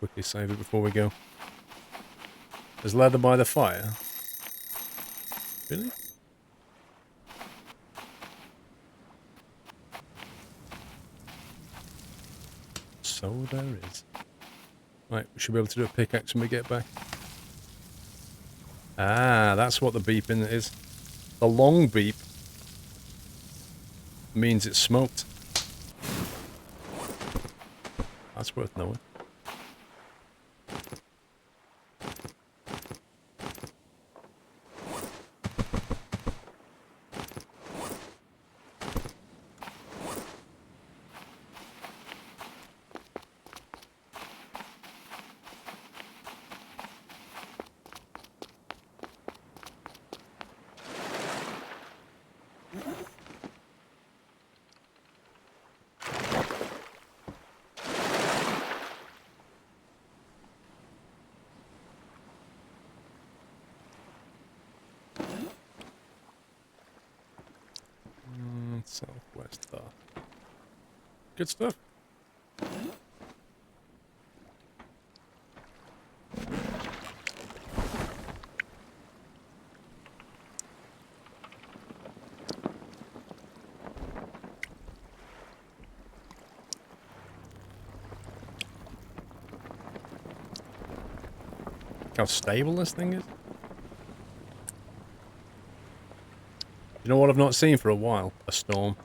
quickly save it before we go. There's leather by the fire. Really? So there is. Right, we should be able to do a pickaxe when we get back. Ah, that's what the beeping is. The long beep means it's smoked. That's worth knowing. Southwest there. Good stuff. Look how stable this thing is. You know what I've not seen for a while? A storm.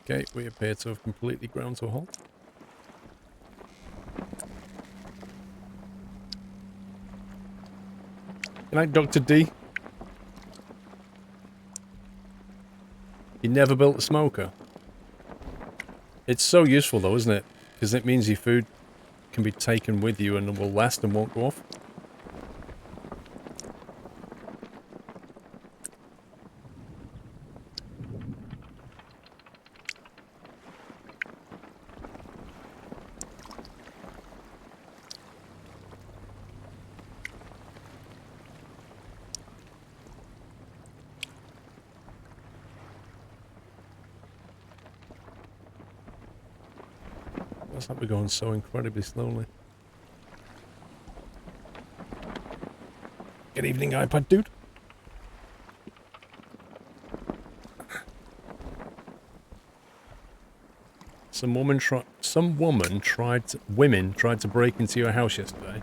Okay, we appear to have completely ground to a halt. Good night, Dr. D. You never built a smoker. It's so useful though, isn't it? Because it means your food can be taken with you and will last and won't go off. What's that we're going so incredibly slowly? Good evening, iPad dude. Women tried to break into your house yesterday.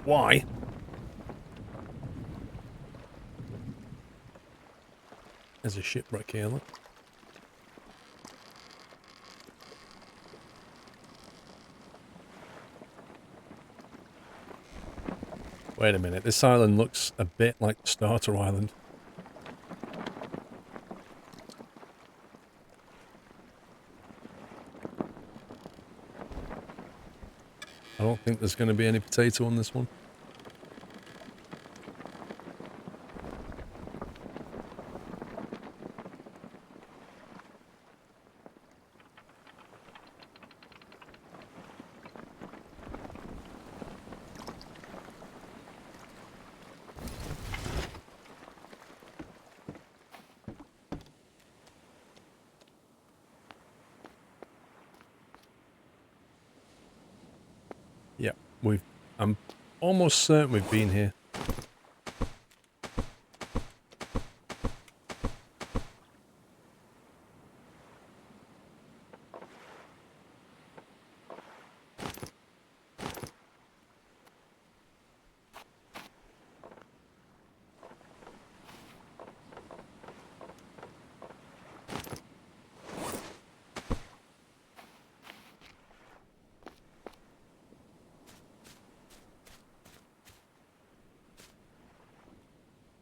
Why? There's a shipwreck here, look. Wait a minute, this island looks a bit like Starter Island. I don't think there's going to be any potato on this one. Yeah, I'm almost certain we've been here.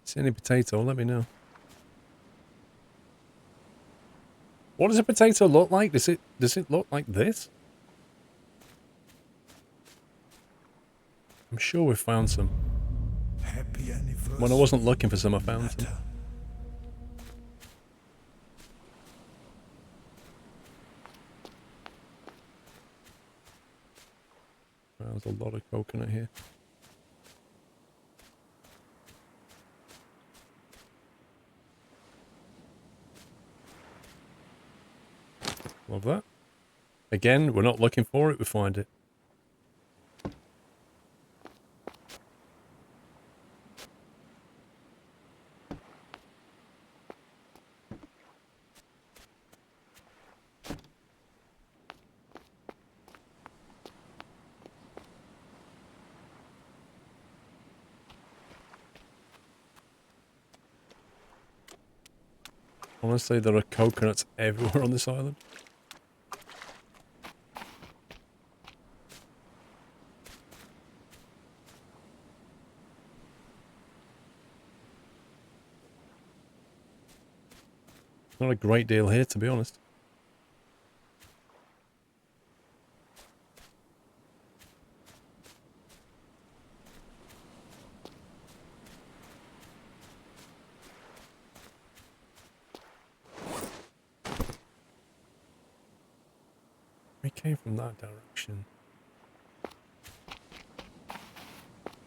See any potato, let me know. What does a potato look like? Does it look like this? I'm sure we found some. When I wasn't looking for some, I found some. There's a lot of coconut here. Love that. Again, we're not looking for it, we find it. Honestly, there are coconuts everywhere on this island. Not a great deal here, to be honest. We came from that direction.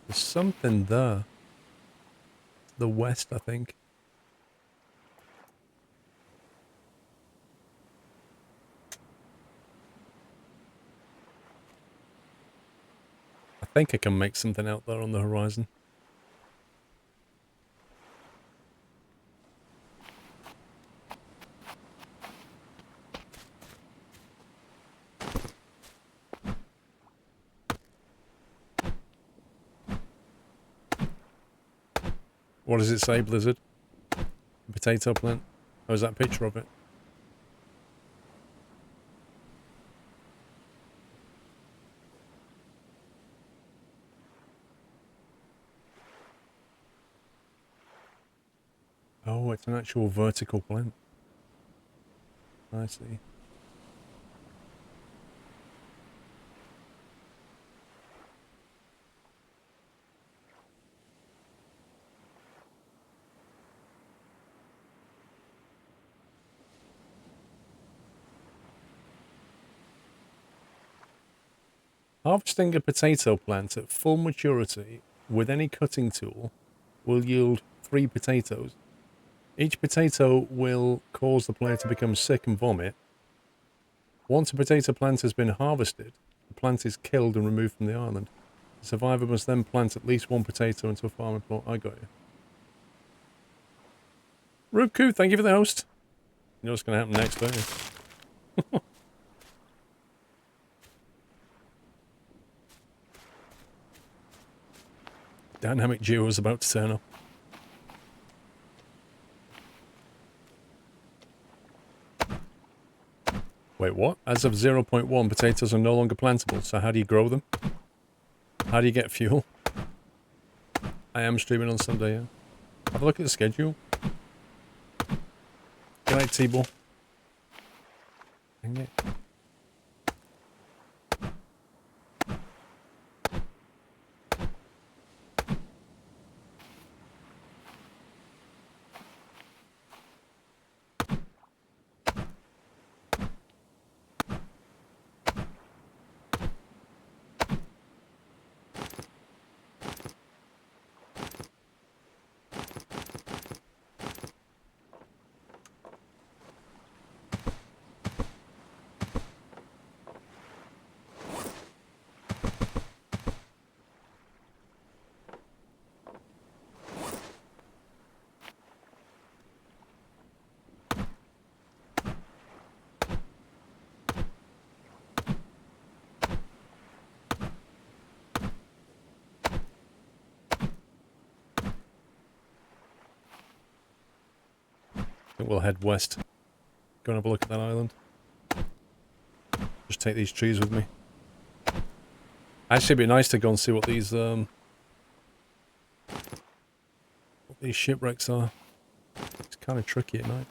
There's something there. To the west, I think. I think I can make something out there on the horizon. What does it say, Blizzard? A potato plant? Oh, is that a picture of it? Oh, it's an actual vertical plant. I see. Harvesting a potato plant at full maturity with any cutting tool will yield 3 potatoes. Each potato will cause the player to become sick and vomit. Once a potato plant has been harvested, the plant is killed and removed from the island. The survivor must then plant at least 1 potato into a farming plot. I got you. Rubku, thank you for the host. You know what's going to happen next, don't you? Dynamic duo is about to turn up. Wait, what? As of 0.1, potatoes are no longer plantable, so how do you grow them? How do you get fuel? I am streaming on Sunday, yeah. Have a look at the schedule. Good night, T-Ball. Dang it. I think we'll head west. Go and have a look at that island. Just take these trees with me. Actually, it'd be nice to go and see what these shipwrecks are. It's kind of tricky at night.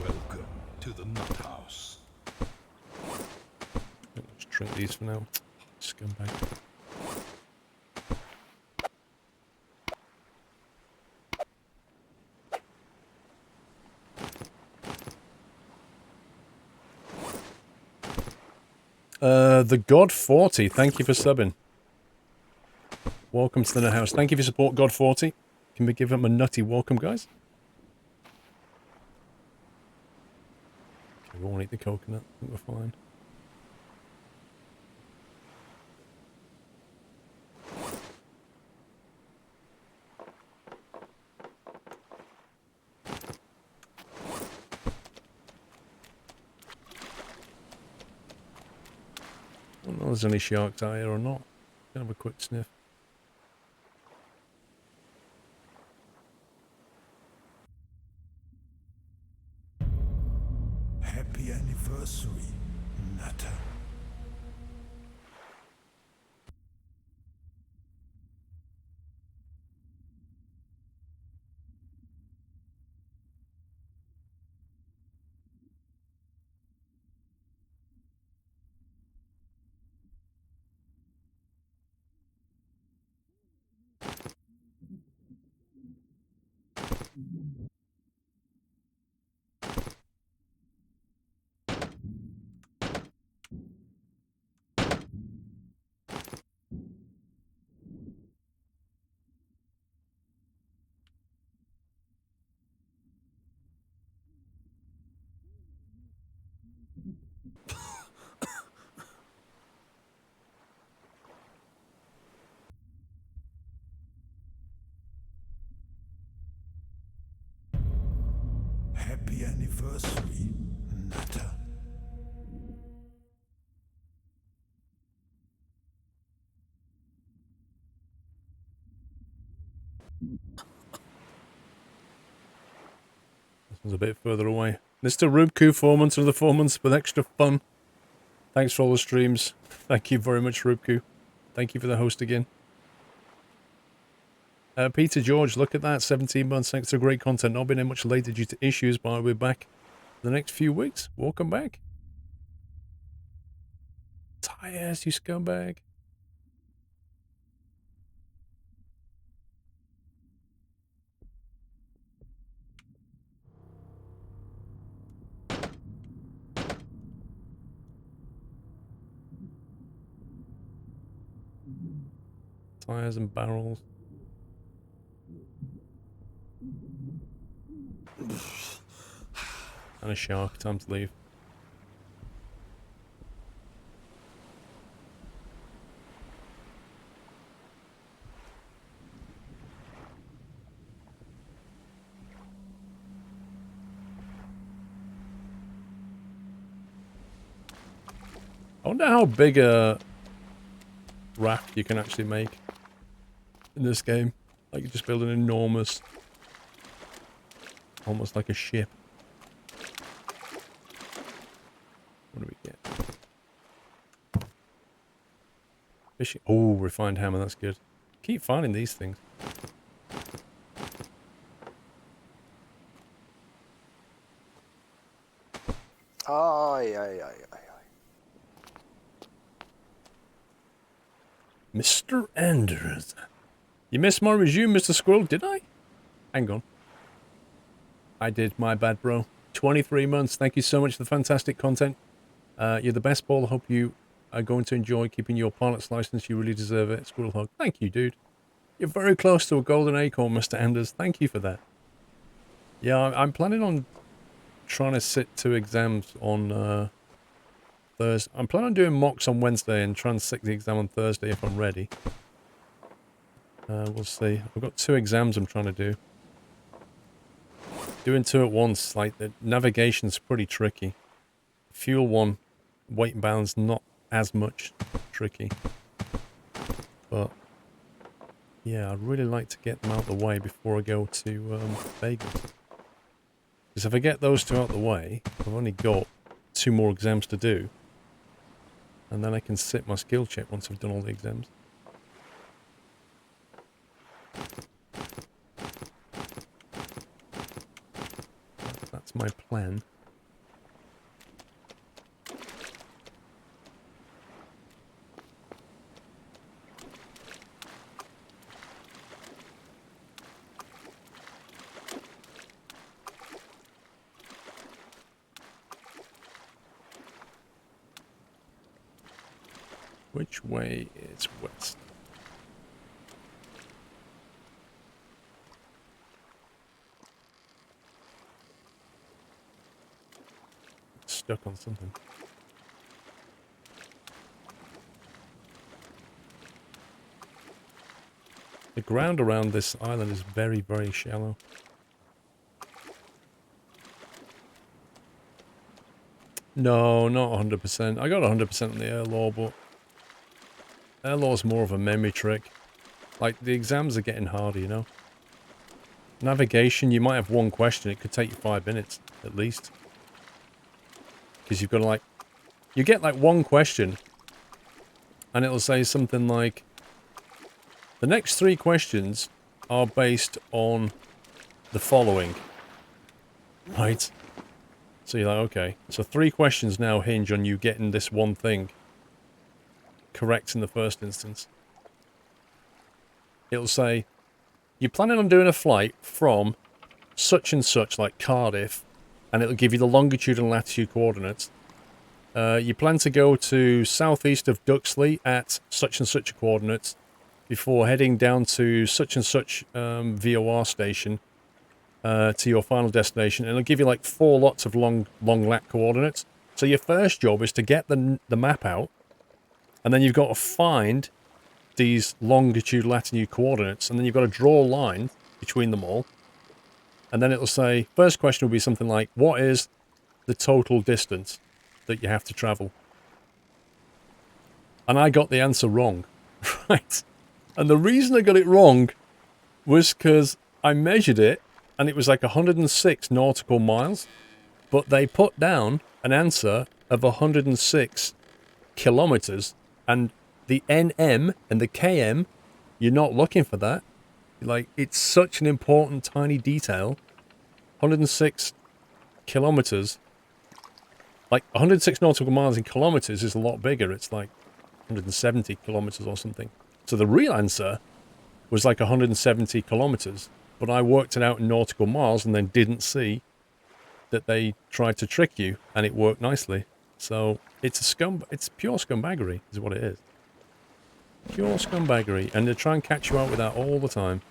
Welcome to the Nut House. Let's drink these for now. Scumbag. The God 40, thank you for subbing. Welcome to the house. Thank you for your support, God 40. Can we give him a nutty welcome, guys? Okay, we won't eat the coconut. I think we're fine. I don't know if there's any sharks out here or not. Gonna have a quick sniff. Happy anniversary, Nutter. Happy anniversary, Nutter. This one's a bit further away. Mr. Rubku, 4 months, another 4 months with extra fun. Thanks for all the streams. Thank you very much, Rubku. Thank you for the host again. Peter George, look at that. 17 months. Thanks to great content. Not been in much later due to issues, but I'll be back the next few weeks. Welcome back. Tires, you scumbag. Tires and barrels. And a shark. Time to leave. I wonder how big a raft you can actually make in this game. Like you just build an enormous, almost like a ship. What do we get? Fishing. Oh, refined hammer. That's good. Keep finding these things. Aye, aye, aye, aye, aye. Mr. Anders. You missed my resume, Mr. Squirrel, did I? Hang on. I did. My bad, bro. 23 months. Thank you so much for the fantastic content. You're the best, Paul. I hope you are going to enjoy keeping your pilot's license. You really deserve it. Squirrel hug. Thank you, dude. You're very close to a golden acorn, Mr. Anders. Thank you for that. Yeah, I'm planning on trying to sit 2 exams on Thursday. I'm planning on doing mocks on Wednesday and trying to sit the exam on Thursday if I'm ready. We'll see. I've got 2 exams I'm trying to do. Doing 2 at once, like the navigation's pretty tricky. Fuel one, weight and balance not as much tricky. But yeah, I'd really like to get them out of the way before I go to Vegas. Because if I get those 2 out of the way, I've only got 2 more exams to do. And then I can sit my skill check once I've done all the exams. That's my plan. Which way is west? Stuck on something. The ground around this island is very, very shallow. No, not 100%. I got 100% in the air law, but air law is more of a memory trick. Like, the exams are getting harder, you know? Navigation, you might have one question. It could take you 5 minutes, at least. Because you've got to, like... You get, like, one question, and it'll say something like... The next 3 questions are based on the following. Right? So you're like, okay. So 3 questions now hinge on you getting this one thing correct in the first instance. It'll say, you're planning on doing a flight from such and such, like Cardiff, and it'll give you the longitude and latitude coordinates. You plan to go to southeast of Duxley at such and such coordinates before heading down to such and such VOR station to your final destination. And it'll give you like 4 lots of long lat coordinates. So your first job is to get the map out, and then you've got to find these longitude, latitude coordinates, and then you've got to draw a line between them all. And then it'll say, first question will be something like, what is the total distance that you have to travel? And I got the answer wrong, right? And the reason I got it wrong was because I measured it, and it was like 106 nautical miles, but they put down an answer of 106 kilometers, and the NM and the KM, you're not looking for that. Like, it's such an important tiny detail. 106 kilometers. Like, 106 nautical miles in kilometers is a lot bigger. It's like 170 kilometers or something. So the real answer was like 170 kilometers. But I worked it out in nautical miles and then didn't see that they tried to trick you, and it worked nicely. So it's pure scumbaggery is what it is. Pure scumbaggery, and they try and catch you out with that all the time.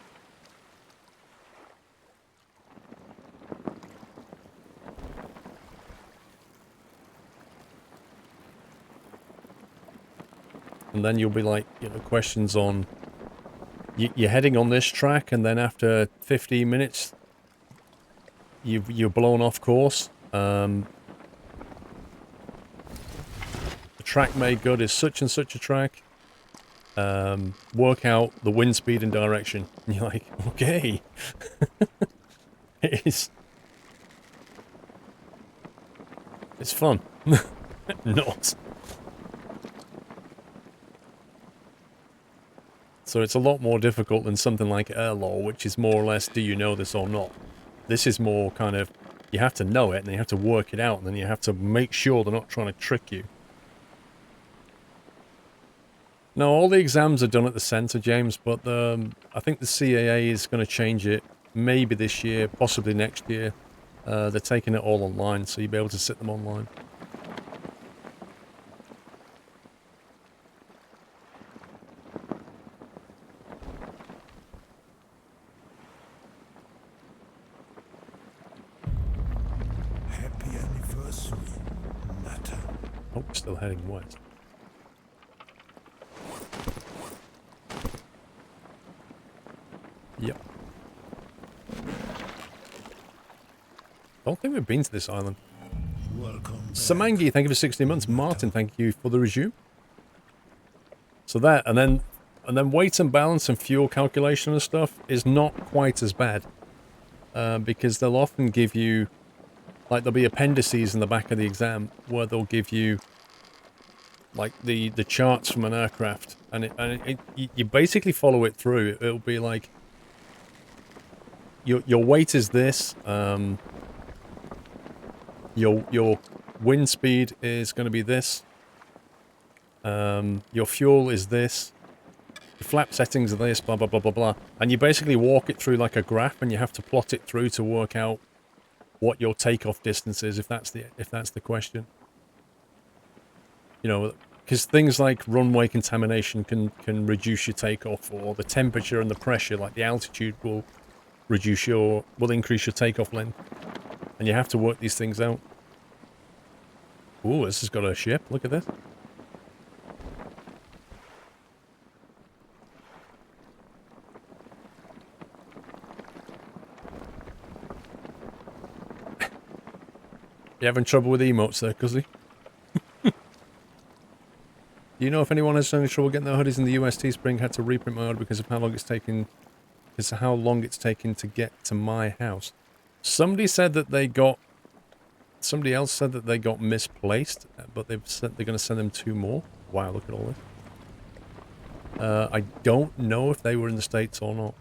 And then you'll be like, you know, questions on... You're heading on this track, and then after 15 minutes, you're blown off course. The track made good is such and such a track. Work out the wind speed and direction. And you're like, okay. It's fun. Not. So it's a lot more difficult than something like air law, which is more or less, do you know this or not? This is more kind of, you have to know it, and then you have to work it out, and then you have to make sure they're not trying to trick you. No, all the exams are done at the centre, James, but I think the CAA is going to change it maybe this year, possibly next year. They're taking it all online, so you'll be able to sit them online. Happy anniversary, Nutter. Oh, we're still heading west. Yep. Don't think we've been to this island. Welcome back. Samangi, thank you for 16 months. Martin, thank you for the resume. So that, and then weight and balance and fuel calculation and stuff is not quite as bad. Because they'll often give you, like, there'll be appendices in the back of the exam where they'll give you, like, the charts from an aircraft, and you basically follow it through. It'll be like, your weight is this, your wind speed is going to be this, your fuel is this, your flap settings are this, blah, blah, blah, blah, blah. And you basically walk it through like a graph, and you have to plot it through to work out what your takeoff distance is, if that's the question. You know, because things like runway contamination can reduce your takeoff, or the temperature and the pressure, like the altitude, will increase your takeoff length, and you have to work these things out. Ooh, this has got a ship. Look at this. You having trouble with emotes there, Cuzzy? Do you know if anyone has any trouble getting their hoodies in the US Teespring? Had to reprint my order because of how long it's taken. Because of how long it's taken to get to my house. Somebody said that they got. Somebody else said that they got misplaced, but they've said they're going to send them 2 more. Wow, look at all this. I don't know if they were in the States or not.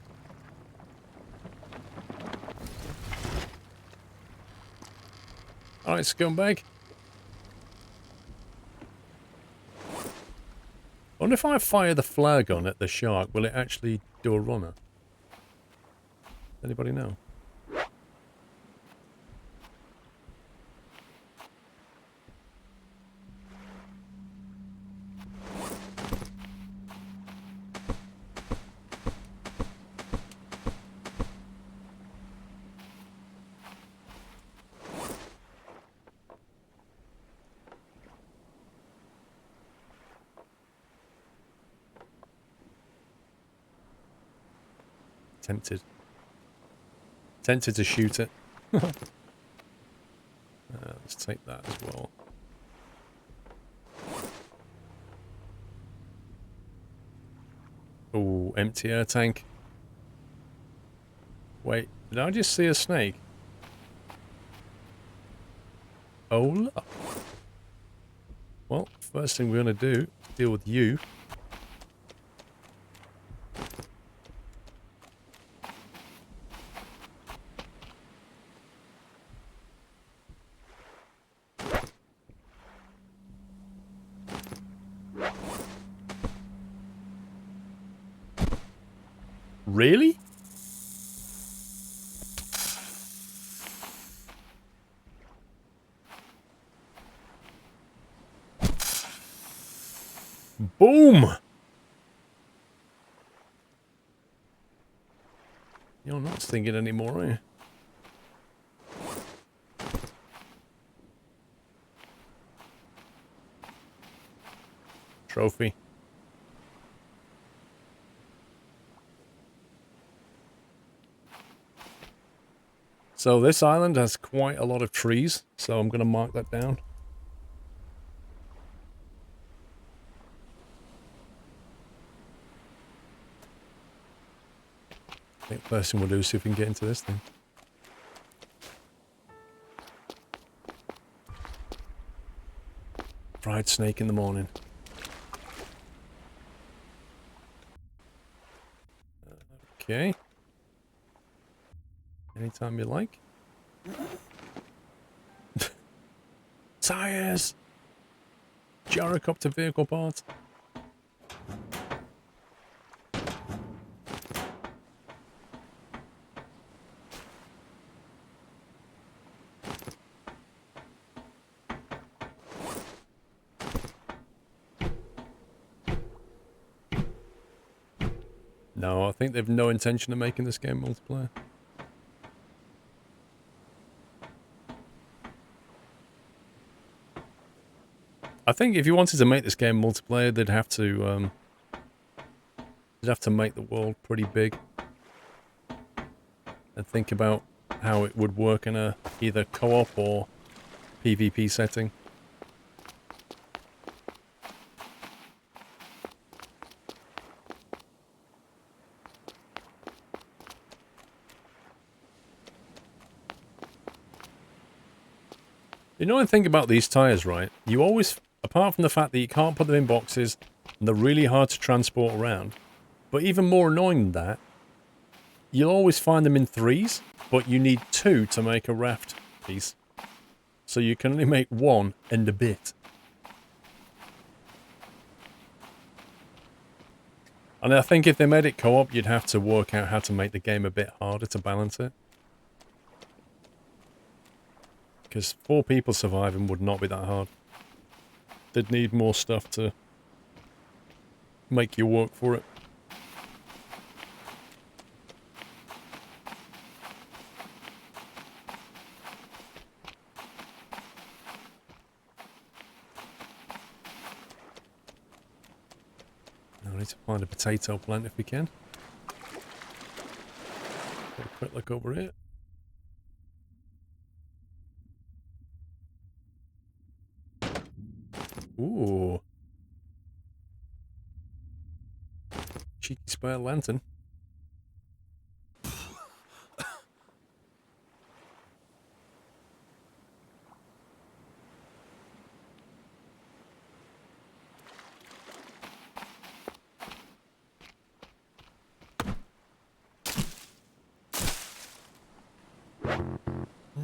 Alright, scumbag. I wonder if I fire the flare gun at the shark, will it actually do a runner? Anybody know? Tempted. Tempted to shoot it. Let's take that as well. Oh, empty air tank. Wait, did I just see a snake? Oh, look. Well, first thing we're going to do is deal with you. Really? Boom! You're not stinging anymore, are you? Trophy. So this island has quite a lot of trees, so I'm going to mark that down. I think first thing we'll do is see if we can get into this thing. Fried snake in the morning. Okay. Anytime you like. Tires! Gyrocopter vehicle parts. No, I think they've no intention of making this game multiplayer. I think if you wanted to make this game multiplayer, they'd have to make the world pretty big and think about how it would work in a either co-op or PvP setting. You know, and think about these tires, right? You always, apart from the fact that you can't put them in boxes and they're really hard to transport around, but even more annoying than that, you'll always find them in 3s, but you need 2 to make a raft piece. So you can only make 1 and a bit. And I think if they made it co-op, you'd have to work out how to make the game a bit harder to balance it. Because 4 people surviving would not be that hard. they'd need more stuff to make you work for it. I need to find a potato plant if we can. Have a quick look over here. Ooh. Cheeky spare lantern.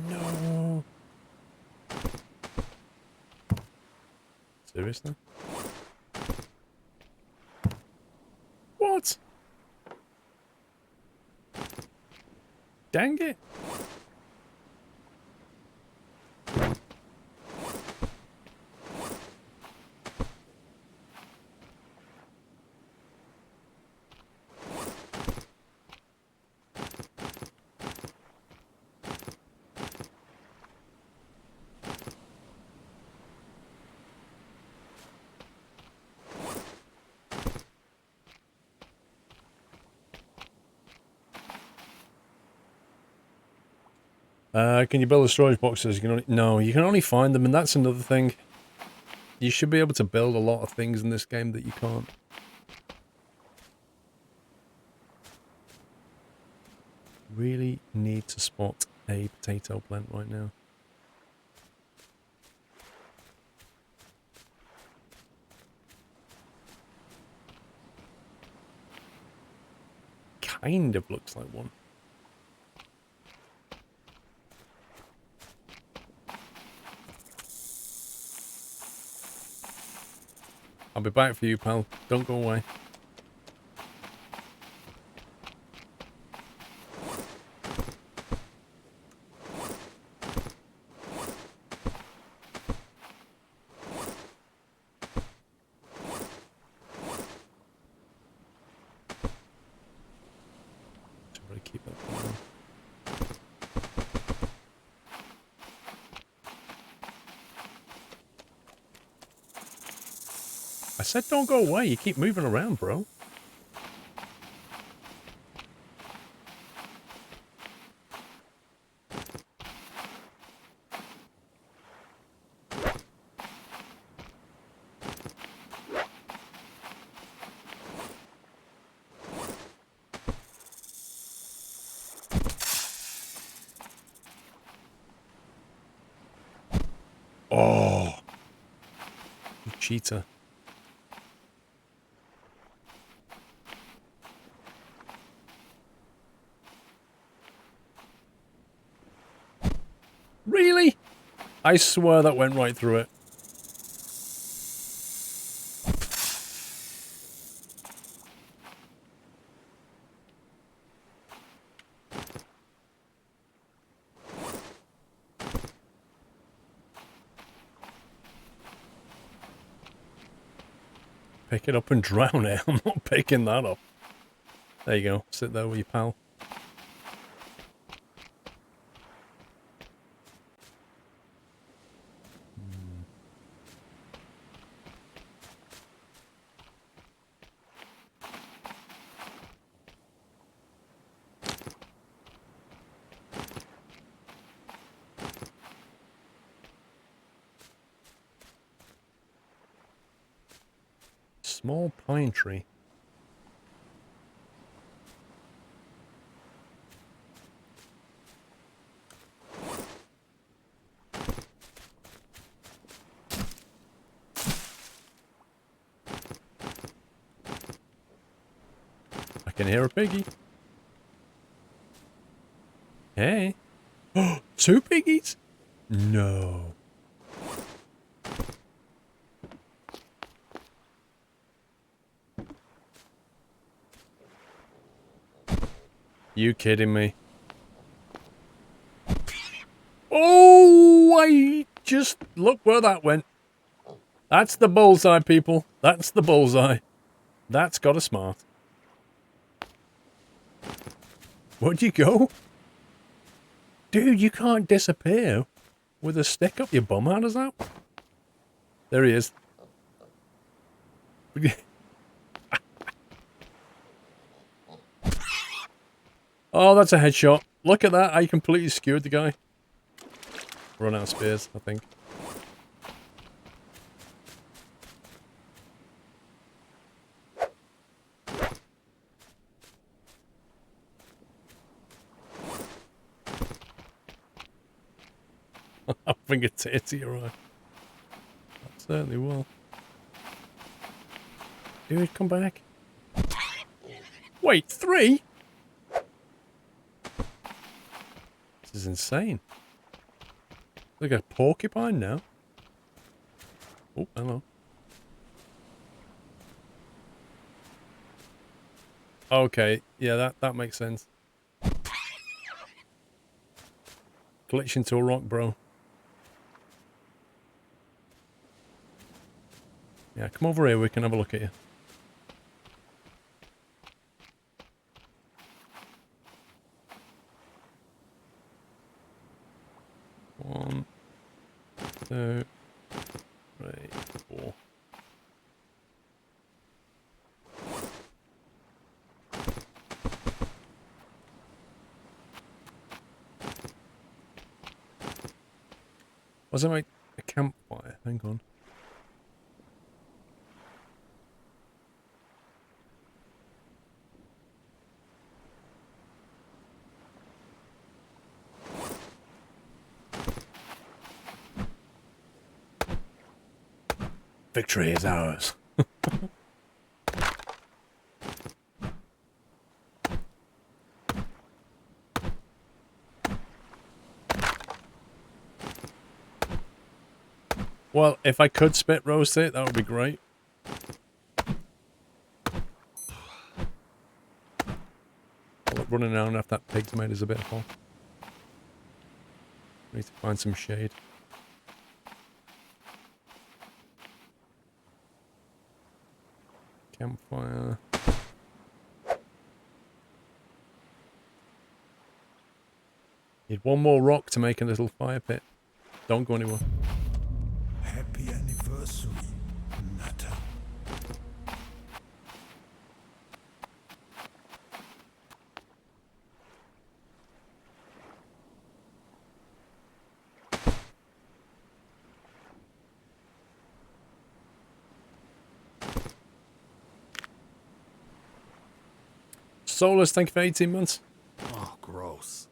No. Seriously? What? Dang it. Can you build the storage boxes? You can only, no, you can only find them, and that's another thing. You should be able to build a lot of things in this game that you can't. Really need to spot a potato plant right now. Kind of looks like one. I'll be back for you, pal. Don't go away. Should really keep that going. I said don't go away. You keep moving around, bro. Oh, you cheater. Really? I swear that went right through it. Pick it up and drown it. I'm not picking that up. There you go. Sit there with your pal. Small pine tree. I can hear a piggy. Hey. Two piggies? No. You kidding me? Oh, I just look where that went. That's the bullseye, people. That's the bullseye. That's got a smart. Where'd you go? Dude, you can't disappear with a stick up your bum. How does that? There he is. Oh, that's a headshot. Look at that. I completely skewered the guy. Run out of spears, I think. I'll bring a tear to your eye. That certainly will. Dude, come back. Wait, 3? This is insane. Look at a porcupine now. Oh, hello. Okay, yeah, that makes sense. Glitch into a rock, bro. Yeah, come over here, we can have a look at you. One, 2, 3, 4. Was it like a campfire? Hang on. Victory is ours. Well, if I could spit roast it, that would be great. Running around after that pig's made us a bit hot. Need to find some shade. Campfire. Need one more rock to make a little fire pit. Don't go anywhere. Happy anniversary, Nutter. Solus, thank you for 18 months. Oh, gross.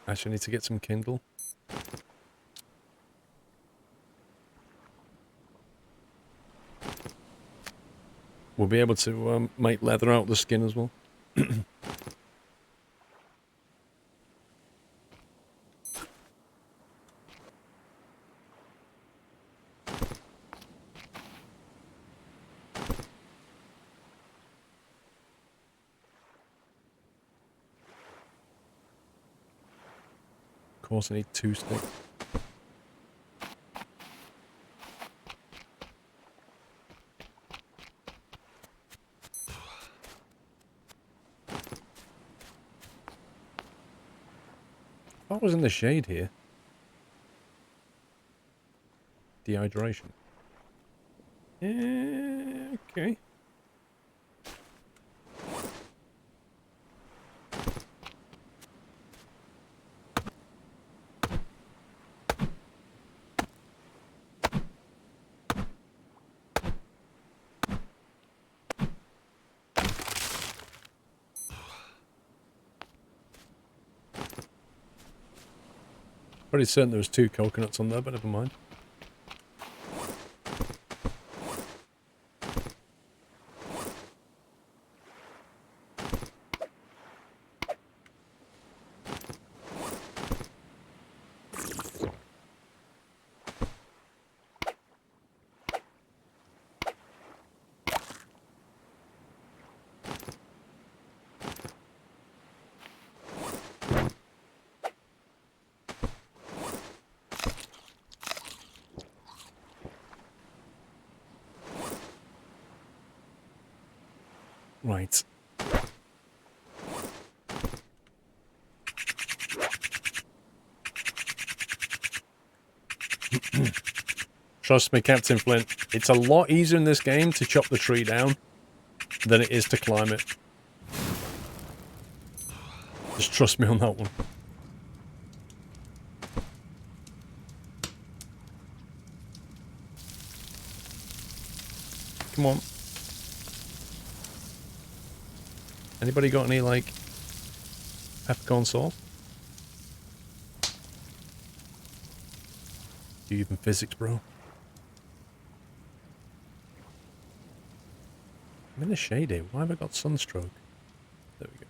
Actually, I need to get some Kindle. We'll be able to make leather out of the skin as well. Of course, I need 2 sticks. I was in the shade here. Dehydration. Yeah, okay. Pretty certain there was 2 coconuts on there, but never mind. Right. Trust me, Captain Flint, it's a lot easier in this game to chop the tree down than it is to climb it. Just trust me on that one. Come on. Anybody got any, like, peppercorn sauce? Do you even physics, bro? I'm in the shade here. Why have I got sunstroke? There we go.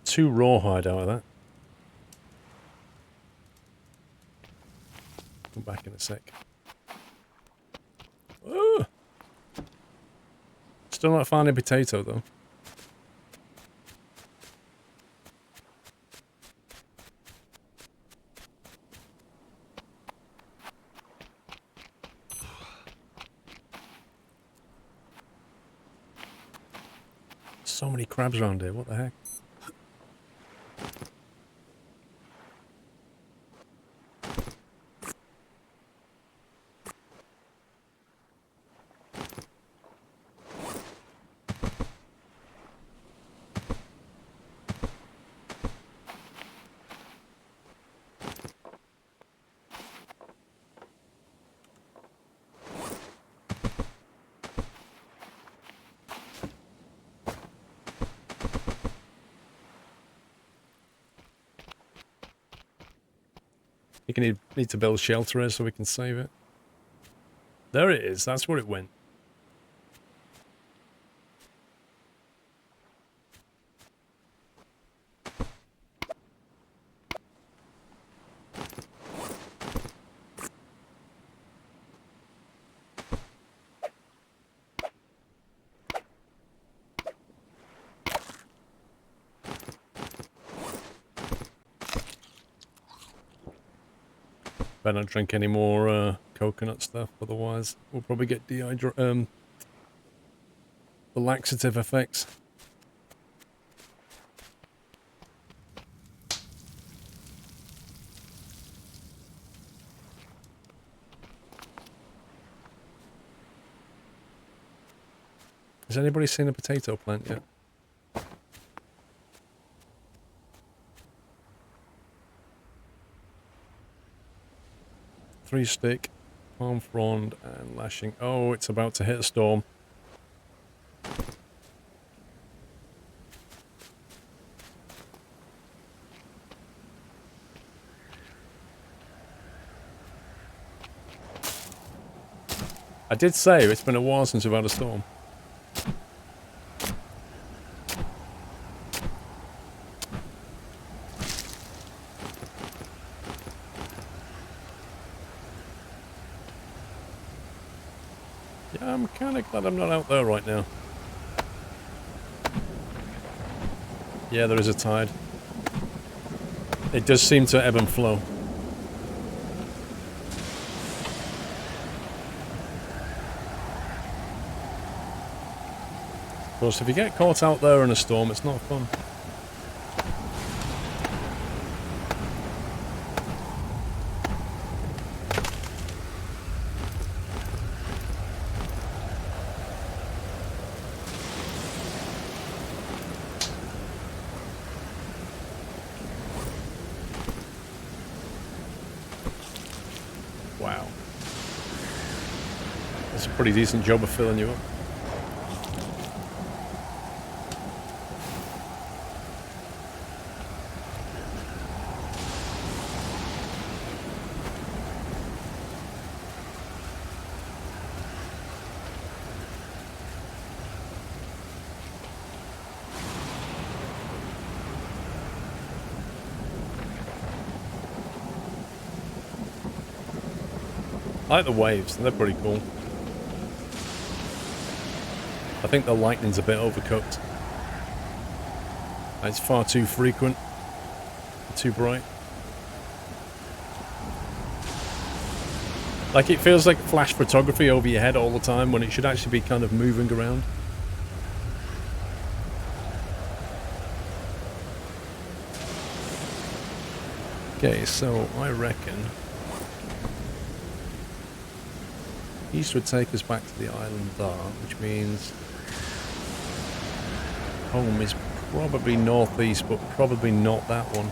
2 rawhide out of that. Come back in a sec. Oh! Still not finding a potato though. So many crabs around here, what the heck? You can need to build shelter here so we can save it. There it is, that's where it went. Better not drink any more coconut stuff, otherwise we'll probably get the laxative effects. Has anybody seen a potato plant yet? Three stick, palm frond, and lashing. Oh, it's about to hit a storm. I did say it's been a while since we've had a storm. Yeah, I'm kind of glad I'm not out there right now. Yeah, there is a tide. It does seem to ebb and flow. Of course, if you get caught out there in a storm, it's not fun. Wow. That's a pretty decent job of filling you up. I like the waves, they're pretty cool. I think the lightning's a bit overcooked. It's far too frequent, too bright. Like, it feels like flash photography over your head all the time when it should actually be kind of moving around. Okay, so I reckon east would take us back to the island there, which means home is probably northeast, but probably not that one.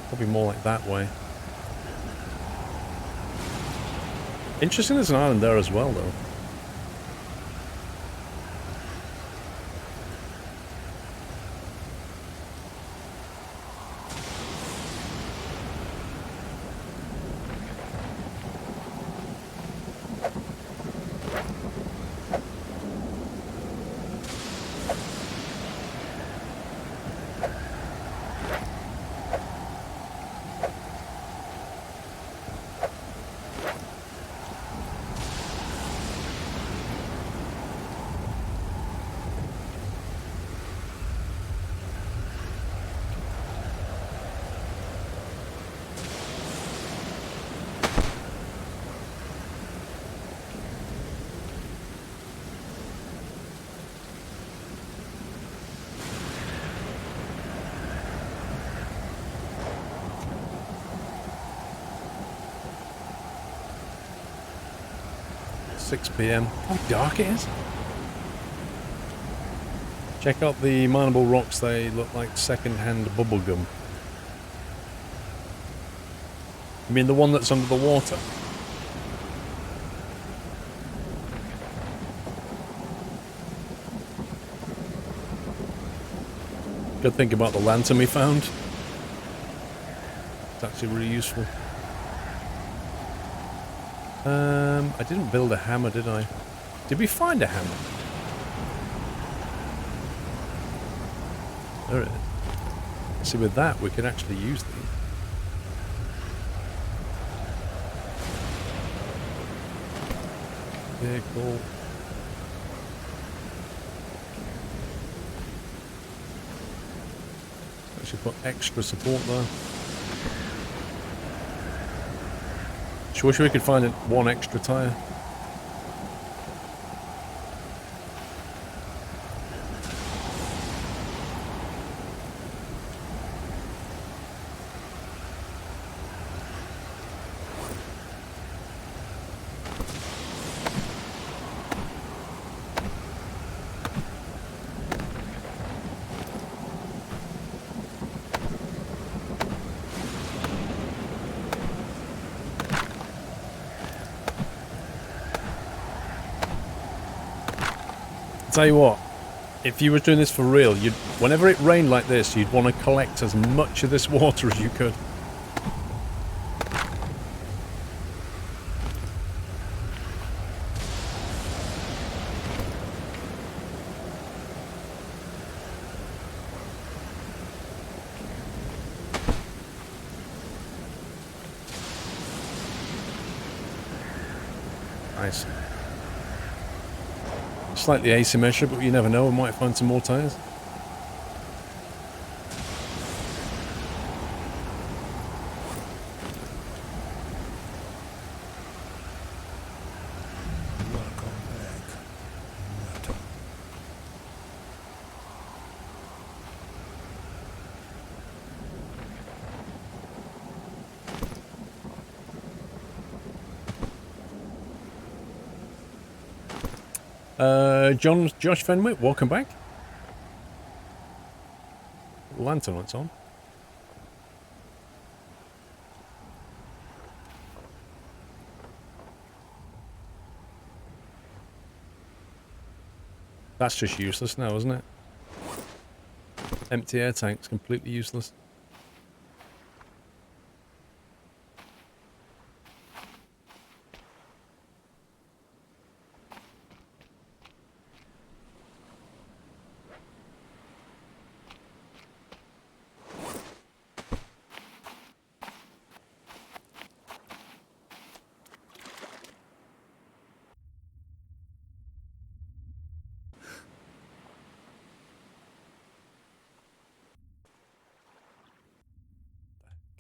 Probably more like that way. Interesting, there's an island there as well, though. PM. How dark it is. Check out the mineable rocks, they look like second-hand bubblegum. You mean the one that's under the water? Good thing about the lantern we found. It's actually really useful. I didn't build a hammer, did I? Did we find a hammer? There it is. See, with that, we can actually use these. Vehicle. Actually put extra support there. Just wish we could find one extra tyre. Tell you what, if you were doing this for real, whenever it rained like this, you'd want to collect as much of this water as you could. Nice. Slightly asymmetric, but you never know, we might find some more tyres. Welcome back. Nata. Josh Fenwick, welcome back. Lantern lights on. That's just useless now, isn't it? Empty air tanks, completely useless.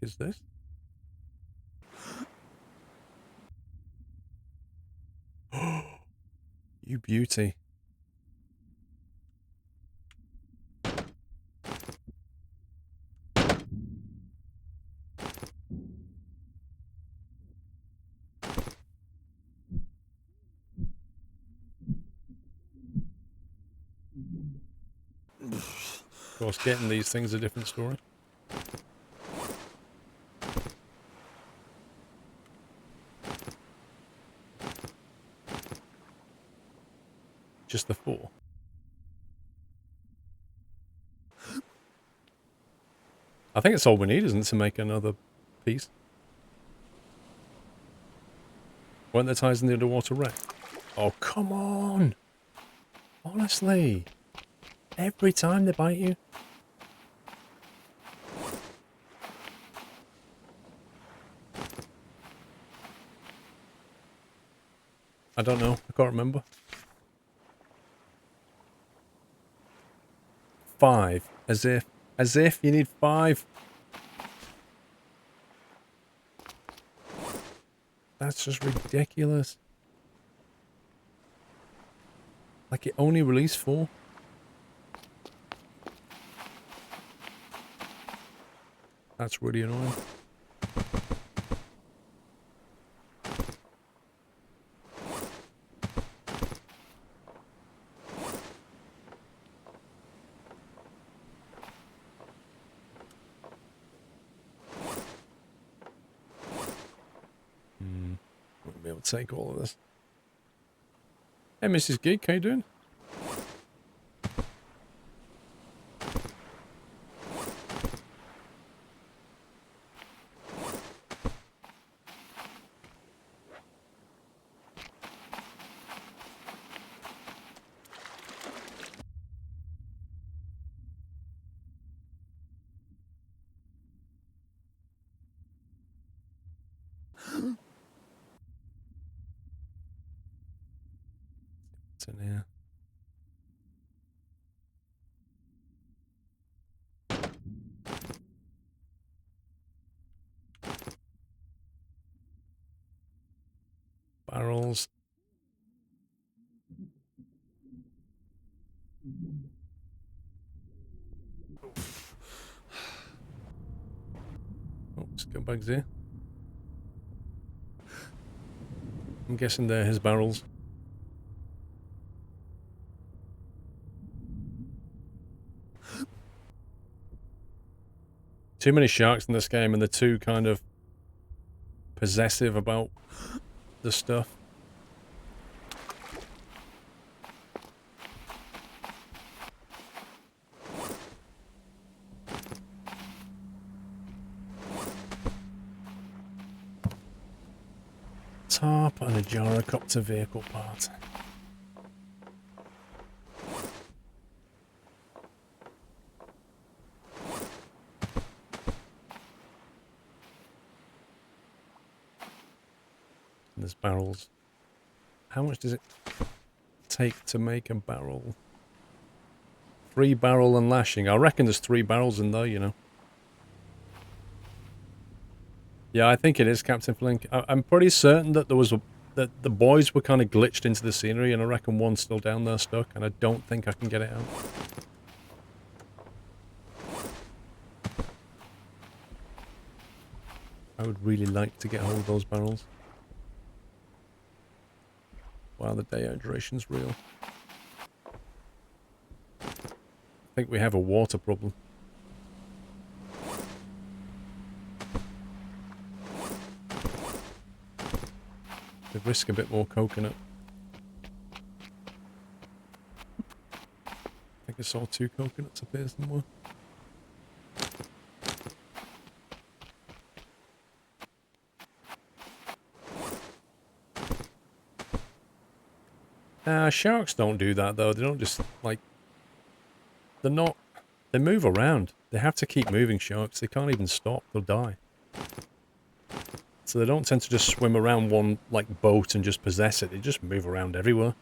Is this? You beauty. Of course, getting these things is a different story. Just the 4. I think it's all we need, isn't it, to make another piece? Weren't there ties in the underwater wreck? Oh, come on! Honestly. Every time they bite you. I don't know. I can't remember. 5. As if you need 5. That's just ridiculous. Like it only released 4. That's really annoying. Won't be able to take all of this. Hey, Mrs. Geek, how you doing? What's in here? Barrels. Oh, scumbags here. I'm guessing they're his barrels. Too many sharks in this game, and they're too kind of possessive about the stuff. Tarp and a gyrocopter vehicle part. And there's barrels. How much does it take to make a barrel? 3 barrel and lashing. I reckon there's 3 barrels in there, you know. Yeah, I think it is Captain Flink. I'm pretty certain that that the boys were kind of glitched into the scenery, and I reckon one's still down there stuck, and I don't think I can get it out. I would really like to get hold of those barrels. Wow, the day out duration's real. I think we have a water problem. They risk a bit more coconut. I think I saw 2 coconuts up here somewhere. Sharks don't do that though. They don't just like... They're not... They move around. They have to keep moving, sharks. They can't even stop. They'll die. So they don't tend to just swim around one like boat and just possess it. They just move around everywhere.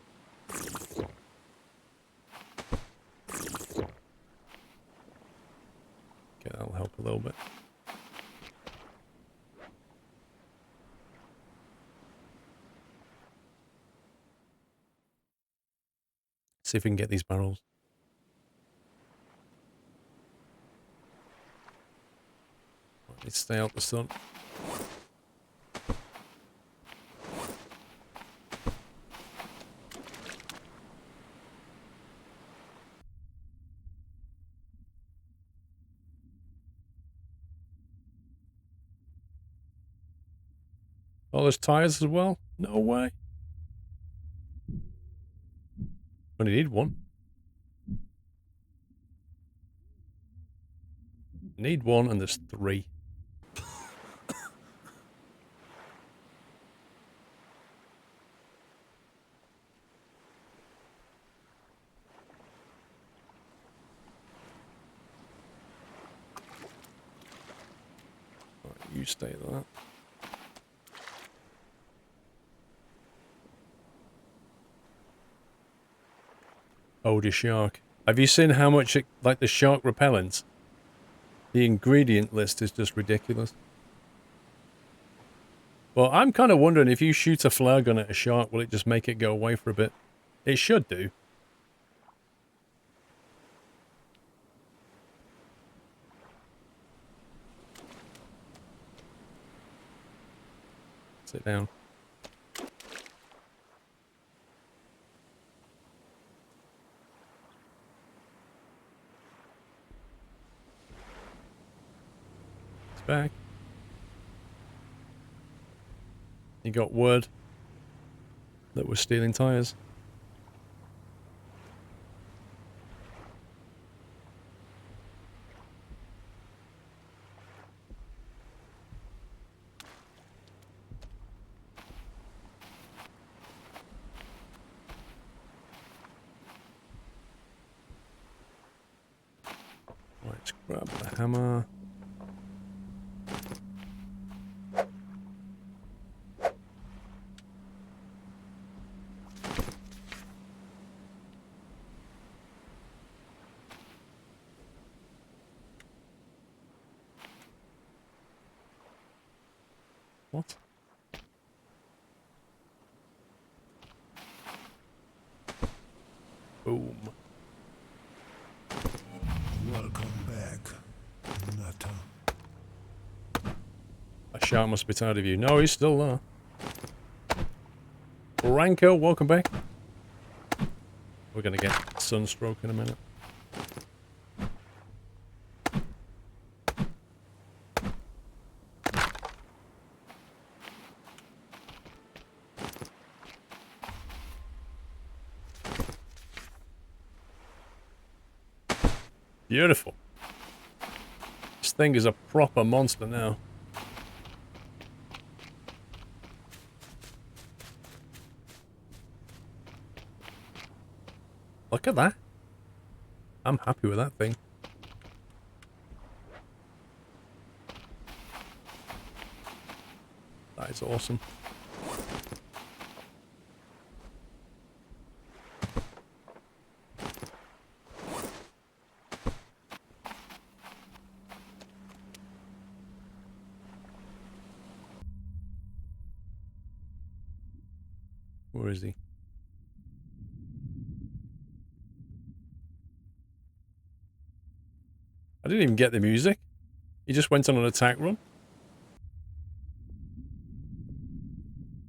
Okay, that'll help a little bit. See if we can get these barrels. Right, let's stay out the sun. Oh, there's tires as well? No way. Only need one. Need one, and there's 3. Right, you stay there. Oh, the shark. Have you seen how much, like the shark repellent? The ingredient list is just ridiculous. Well, I'm kind of wondering if you shoot a flare gun at a shark, will it just make it go away for a bit? It should do. Sit down. It's back. You got word that we're stealing tires. Right, let's grab the hammer. What? Boom. Welcome back, Nutter. That shark must be tired of you. No, he's still there. Ranko, welcome back. We're going to get sunstroke in a minute. Beautiful. This thing is a proper monster now. Look at that. I'm happy with that thing. That is awesome. Where is he? I didn't even get the music. He just went on an attack run.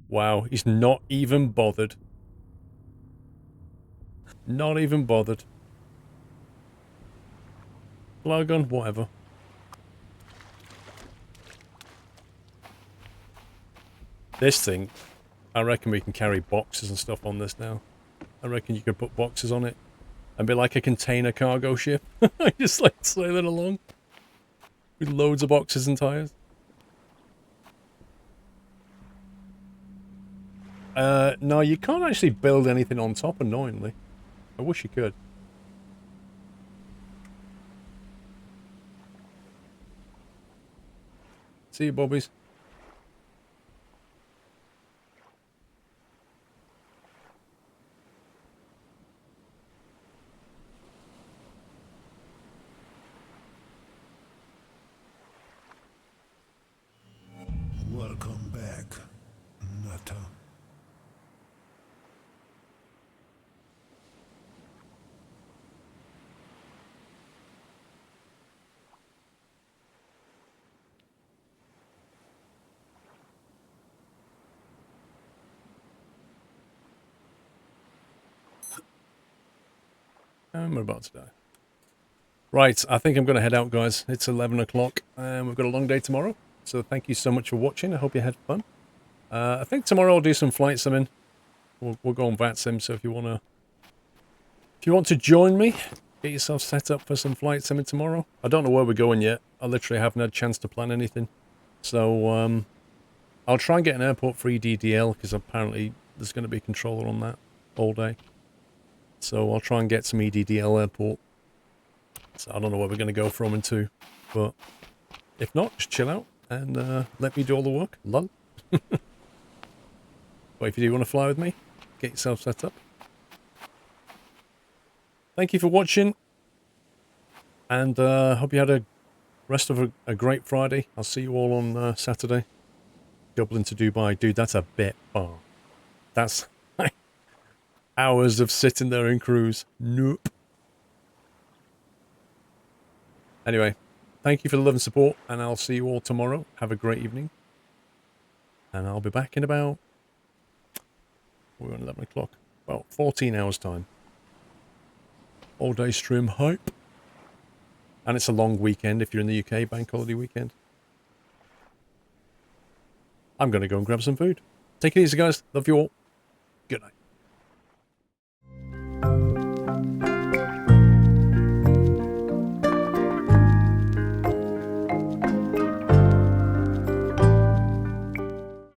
Wow, he's not even bothered. Not even bothered. Flare gun, whatever. This thing, I reckon we can carry boxes and stuff on this now. I reckon you could put boxes on it and be like a container cargo ship. Just like sailing along with loads of boxes and tires. No, you can't actually build anything on top, annoyingly. I wish you could. See you, bobbies. Welcome back, Nutter. And we're about to die. Right, I think I'm going to head out, guys. It's 11 o'clock, and we've got a long day tomorrow. So thank you so much for watching. I hope you had fun. I think tomorrow I'll do some flight simming. We'll go on VATSIM, so if you want to join me, get yourself set up for some flight simming tomorrow. I don't know where we're going yet. I literally haven't had a chance to plan anything. So I'll try and get an airport free DDL, because apparently there's going to be a controller on that all day. So I'll try and get some EDDL airport. So I don't know where we're going to go from and to, but if not, just chill out and let me do all the work. Lol. But if you do want to fly with me, get yourself set up. Thank you for watching, and hope you had a rest of a great Friday. I'll see you all on Saturday. Dublin to Dubai. Dude, that's a bit far. That's like hours of sitting there in cruise. Nope. Anyway, thank you for the love and support, and I'll see you all tomorrow. Have a great evening. And I'll be back in about... We're on 11 o'clock. Well, 14 hours time. All day stream hype. And it's a long weekend if you're in the UK, bank holiday weekend. I'm going to go and grab some food. Take it easy, guys. Love you all. Good night.